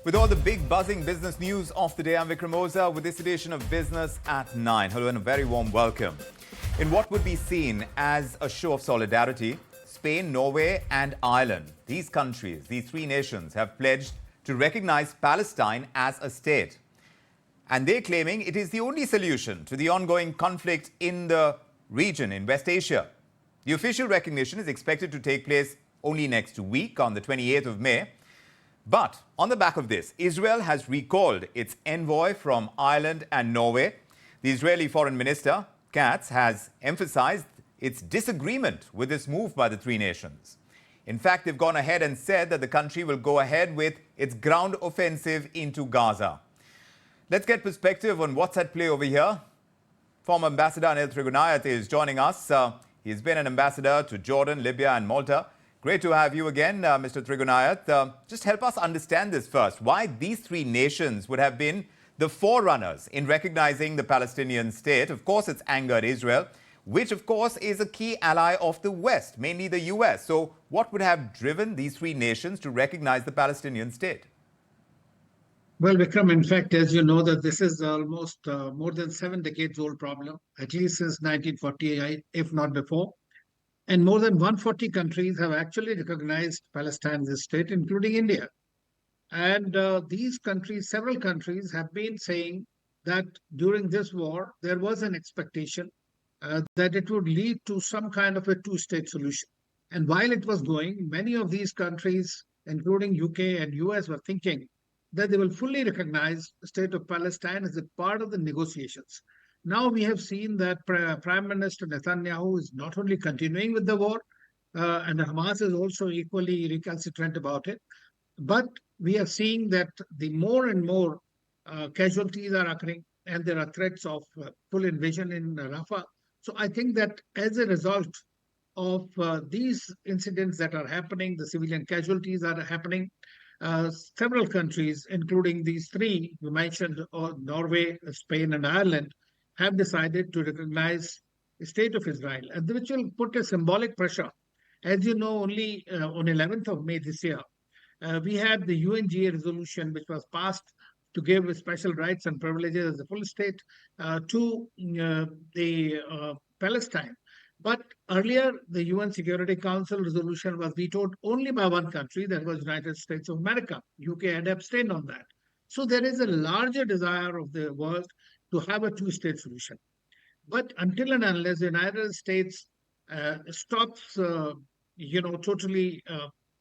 With all the big buzzing business news of the day, I'm Vikram with this edition of Business at 9. Hello and a very warm welcome. In what would be seen as a show of solidarity, Spain, Norway and Ireland, these countries, these three nations have pledged to recognize Palestine as a state. And they're claiming it is the only solution to the ongoing conflict in the region in West Asia. The official recognition is expected to take place only next week on the 28th of May. But on the back of this, Israel has recalled its envoy from Ireland and Norway. The Israeli Foreign Minister Katz has emphasized its disagreement with this move by the three nations. In fact, they've gone ahead and said that the country will go ahead with its ground offensive into Gaza. Let's get perspective on what's at play over here. Former Ambassador Anil Trigunayat is joining us. He's been an ambassador to Jordan, Libya and Malta. Great to have you again, Mr. Trigunayat. Just help us understand this first. Why these three nations would have been the forerunners in recognizing the Palestinian state. Of course, it's angered Israel, which, of course, is a key ally of the West, mainly the US. So what would have driven these three nations to recognize the Palestinian state? Well, Vikram, in fact, as you know, that this is almost more than 7 decades old problem, at least since 1948, if not before. And more than 140 countries have actually recognized Palestine as a state, including India. And these countries, several countries, have been saying that during this war, there was an expectation that it would lead to some kind of a two-state solution. And while it was going, many of these countries, including UK and US, were thinking that they will fully recognize the state of Palestine as a part of the negotiations. Now we have seen that Prime Minister Netanyahu is not only continuing with the war, and Hamas is also equally recalcitrant about it, but we are seeing that the more and more casualties are occurring, and there are threats of full invasion in Rafah. So I think that as a result of these incidents that are happening, the civilian casualties are happening, several countries, including these three you mentioned, Norway, Spain and Ireland, have decided to recognize the state of Israel, and which will put a symbolic pressure. As you know, only on 11th of May this year, we had the UNGA resolution, which was passed to give special rights and privileges as a full state to the Palestine. But earlier, the UN Security Council resolution was vetoed only by one country, that was United States of America. UK had abstained on that. So there is a larger desire of the world to have a two-state solution. But until and unless the United States stops, totally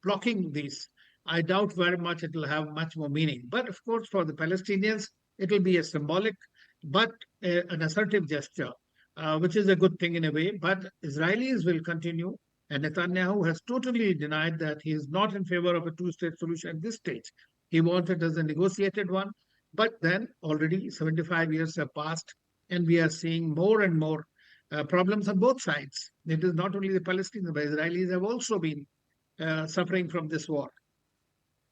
blocking this, I doubt very much it will have much more meaning. But of course, for the Palestinians, it will be a symbolic, but an assertive gesture, which is a good thing in a way. But Israelis will continue, and Netanyahu has totally denied that he is not in favor of a two-state solution at this stage. He wanted as a negotiated one. But then already 75 years have passed, and we are seeing more and more problems on both sides. It is not only the Palestinians, but Israelis have also been suffering from this war.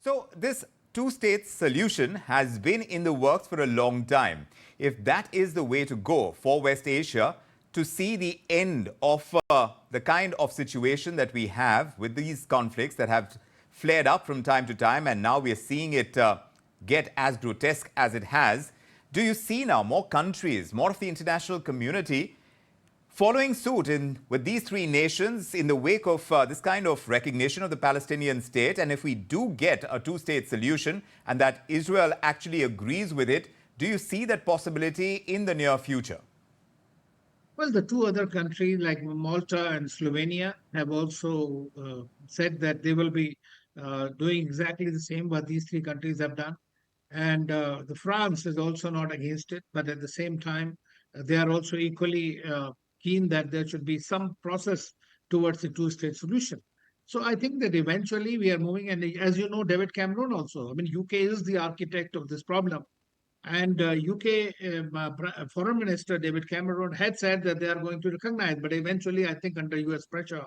So this two-state solution has been in the works for a long time. If that is the way to go for West Asia to see the end of the kind of situation that we have with these conflicts that have flared up from time to time, and now we are seeing it get as grotesque as it has, do you see now more countries, more of the international community following suit with these three nations in the wake of this kind of recognition of the Palestinian state? And if we do get a two-state solution and that Israel actually agrees with it, do you see that possibility in the near future? Well, the two other countries like Malta and Slovenia have also said that they will be doing exactly the same what these three countries have done. And the France is also not against it, but at the same time, they are also equally keen that there should be some process towards a two-state solution. So I think that eventually we are moving, and as you know, David Cameron also, I mean, UK is the architect of this problem. And UK Foreign Minister David Cameron had said that they are going to recognize, but eventually I think under US pressure,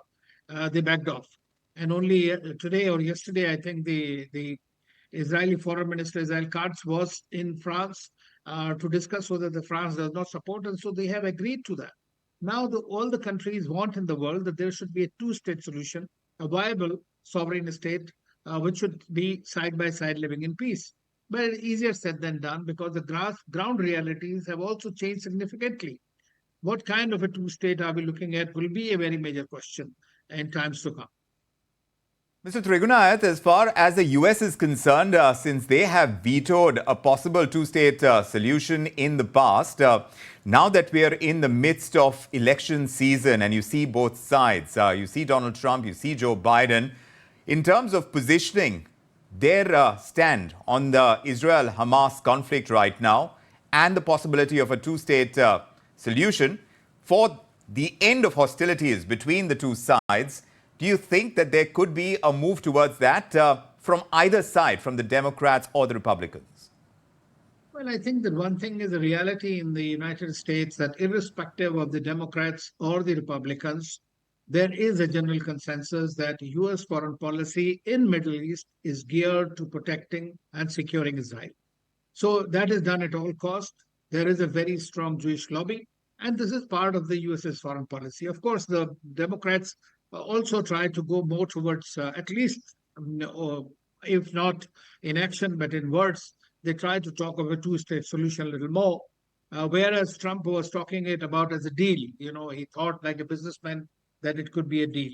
they backed off. And only today or yesterday, I think the Israeli Foreign Minister Israel Katz was in France to discuss whether the France does not support, and so they have agreed to that. Now, all the countries want in the world that there should be a two-state solution, a viable sovereign state, which should be side by side living in peace. But easier said than done because the ground realities have also changed significantly. What kind of a two-state are we looking at will be a very major question in times to come. Mr. Trigunayat, as far as the US is concerned, since they have vetoed a possible two-state solution in the past, now that we are in the midst of election season and you see both sides, you see Donald Trump, you see Joe Biden, in terms of positioning their stand on the Israel-Hamas conflict right now and the possibility of a two-state solution for the end of hostilities between the two sides, do you think that there could be a move towards that from either side, from the Democrats or the Republicans? Well, I think that one thing is a reality in the United States that irrespective of the Democrats or the Republicans, there is a general consensus that US foreign policy in Middle East is geared to protecting and securing Israel. So that is done at all cost. There is a very strong Jewish lobby, and this is part of the US's foreign policy. Of course, the Democrats also try to go more towards, at least, if not in action, but in words, they try to talk of a two-state solution a little more. Whereas Trump was talking it about as a deal, he thought like a businessman that it could be a deal.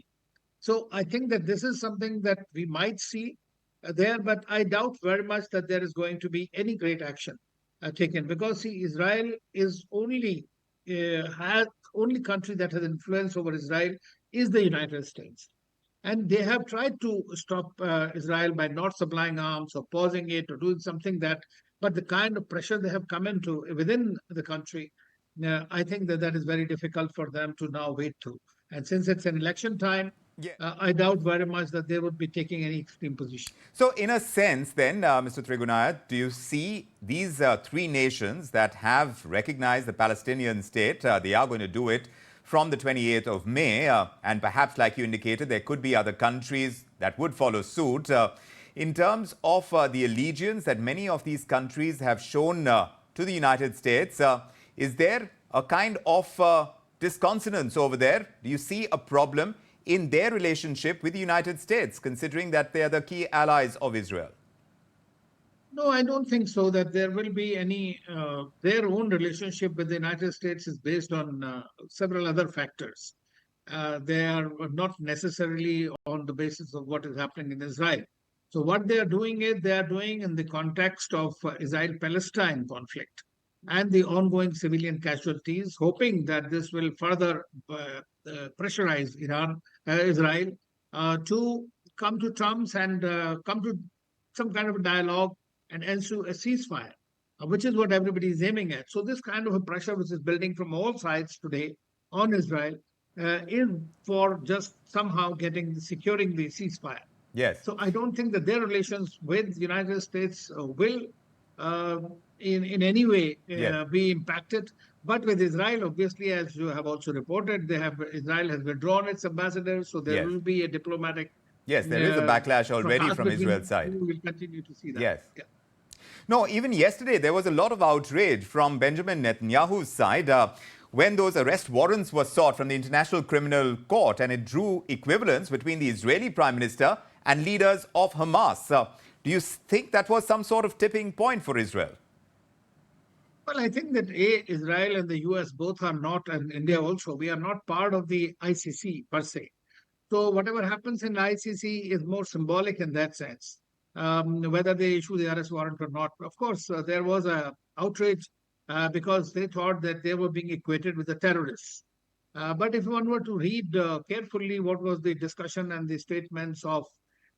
So I think that this is something that we might see there, but I doubt very much that there is going to be any great action taken because see, Israel is only country that has influence over Israel is the United States. And they have tried to stop Israel by not supplying arms or pausing it or doing something but the kind of pressure they have come into within the country, I think that is very difficult for them to now wait through. And since it's an election time, Yeah. I doubt very much that they would be taking any extreme position. So, in a sense, then, Mr. Trigunayat, do you see these three nations that have recognized the Palestinian state, they are going to do it from the 28th of May, and perhaps, like you indicated, there could be other countries that would follow suit. In terms of the allegiance that many of these countries have shown to the United States, is there a kind of disconsonance over there? Do you see a problem in their relationship with the United States, considering that they are the key allies of Israel? No, I don't think so. That there will be any. Their own relationship with the United States is based on several other factors. They are not necessarily on the basis of what is happening in Israel. So what they are doing is they are doing in the context of Israel-Palestine conflict and the ongoing civilian casualties, hoping that this will further pressurize Israel to come to terms and come to some kind of a dialogue and ensue a ceasefire, which is what everybody is aiming at. So this kind of a pressure which is building from all sides today on Israel is for just somehow securing the ceasefire. Yes. So I don't think that their relations with the United States will in any way Yes. be impacted. But with Israel, obviously, as you have also reported, Israel has withdrawn its ambassador, so there Yes. will be a diplomatic Yes, there is a backlash already fracas from between Israel's side. We will continue to see that. Yes. Yeah. No, even yesterday, there was a lot of outrage from Benjamin Netanyahu's side when those arrest warrants were sought from the International Criminal Court, and it drew equivalence between the Israeli Prime Minister and leaders of Hamas. Do you think that was some sort of tipping point for Israel? Well, I think that Israel and the US both are not, and India also, we are not part of the ICC per se. So whatever happens in ICC is more symbolic in that sense, whether they issue the arrest warrant or not. Of course, there was a outrage because they thought that they were being equated with the terrorists. But if one were to read carefully what was the discussion and the statements of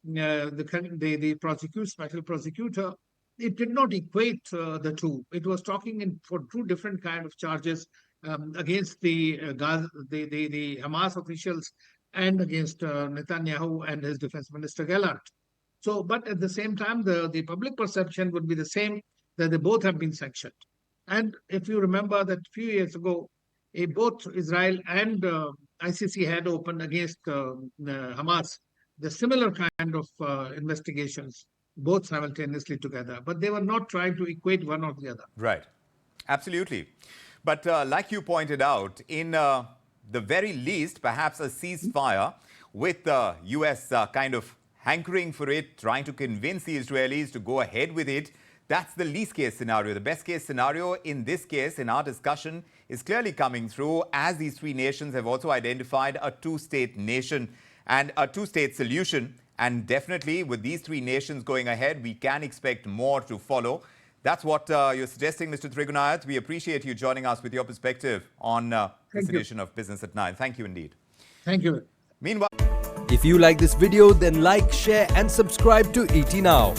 the special prosecutor, it did not equate the two. It was talking for two different kind of charges against the Hamas officials and against Netanyahu and his defense minister Gallant. So, but at the same time, the public perception would be the same, that they both have been sanctioned. And if you remember that a few years ago, both Israel and ICC had opened against Hamas the similar kind of investigations, both simultaneously together. But they were not trying to equate one or the other. Right. Absolutely. But like you pointed out, in the very least, perhaps a ceasefire with the US kind of hankering for it, trying to convince the Israelis to go ahead with it, That's the least case scenario. The best case scenario in this case, in our discussion, is clearly coming through, as these three nations have also identified a two-state nation and a two-state solution. And definitely with these three nations going ahead, we can expect more to follow. That's what you're suggesting, Mr. Trigunayat. We appreciate you joining us with your perspective on this edition of Business at 9. Thank you indeed. Thank you. Meanwhile, if you like this video, then like, share and subscribe to ET Now.